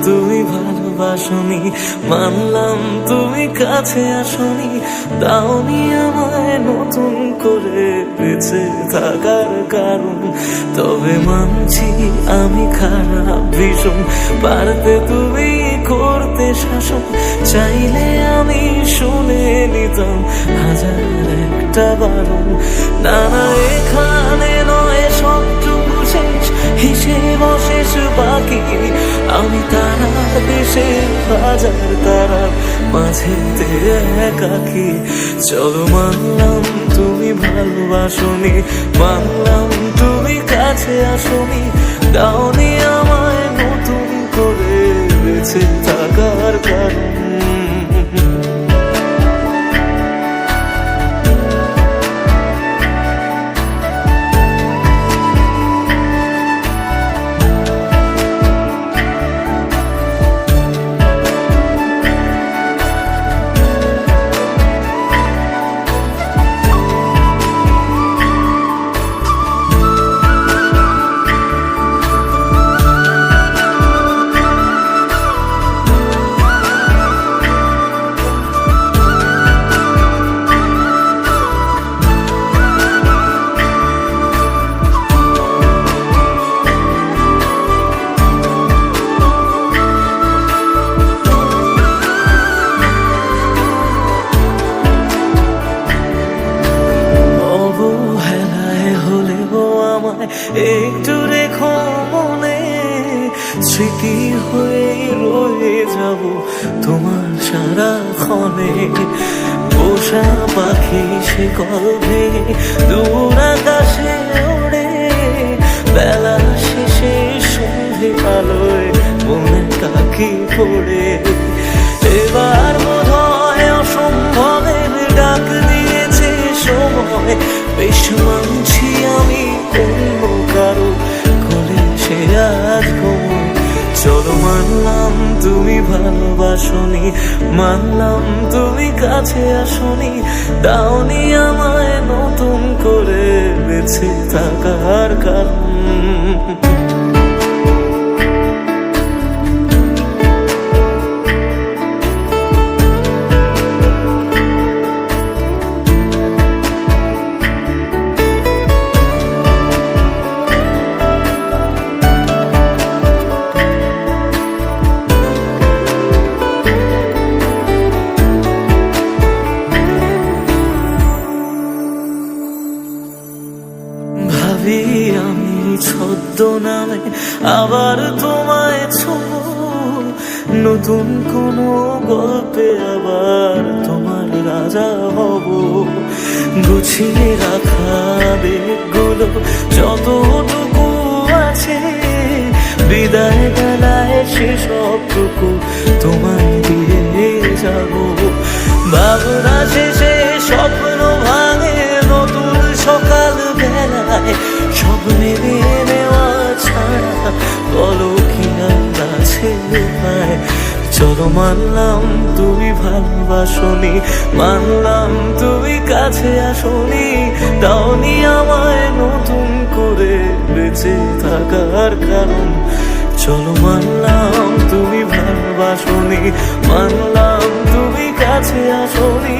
তুমি ভালোবাসনি, মানলাম তুমি কাছে আসনি, দাওনি আমায় নতুন করে বেঁচে থাকার কারণ। তবে মানছি আমি খারাপ ভীষণ, পারতে তুমি করতে শাসন, চাইলে আমি শুনে নিতাম হাজার একটা বারণ। না না এখানে নয় সবটুকু শেষ, হিসেব শেষ বাকি, আমি তারার দেশে হাজার তারার মাঝেতে একাকি। চলো মানলাম তুমি ভালোবাসনি, মানলাম তুমি কাছে আসনি, দাওনি আমায় নতুন করে বেঁচে থাকার কারণ। একটু রেখো মনে, স্মৃতি হয়ে রয়ে যাব তোমার সারাক্ষণে। পোষা পাখি সে কল ভেঙে দূর আকাশে ওড়ে, বেলা শেষে সন্ধে আলোয় মনে কাকি পড়ে। এবার বোধ হয় অসম্ভবের ডাক দিয়েছে সময়, বেশ মানছি আমি অন্য কারো কোলে সে আজ ঘুমোয়। চলো মানলাম তুমি ভালোবাসনি, মানলাম তুমি কাছে আসনি, দাওনি আমায় নতুন করে বেঁচে থাকার কারণ। আমি ছদ্মনামে আবার তোমায় ছোঁবো, নতুন কোনো গল্পে আবার তোমার রাজা হব। গুছিয়ে রাখা বেগগুলো যতটুকু আছে, বিদায় বেলায় সেসবটুকু তোমায় দিয়ে যাব। ভাবনা শেষে স্বপ্ন ভাঙে নতুন সকাল বেলায়, সব মেনে নেওয়া ছাড়া বলো কি আছে উপায়। চলো মানলাম তুমি ভালোবাসনি, মানলাম তুমি কাছে আসনি, দাওনি আমায় নতুন করে বেঁচে থাকার কারণ। চলো মানলাম তুমি ভালোবাসনি, মানলাম তুমি কাছে আসনি,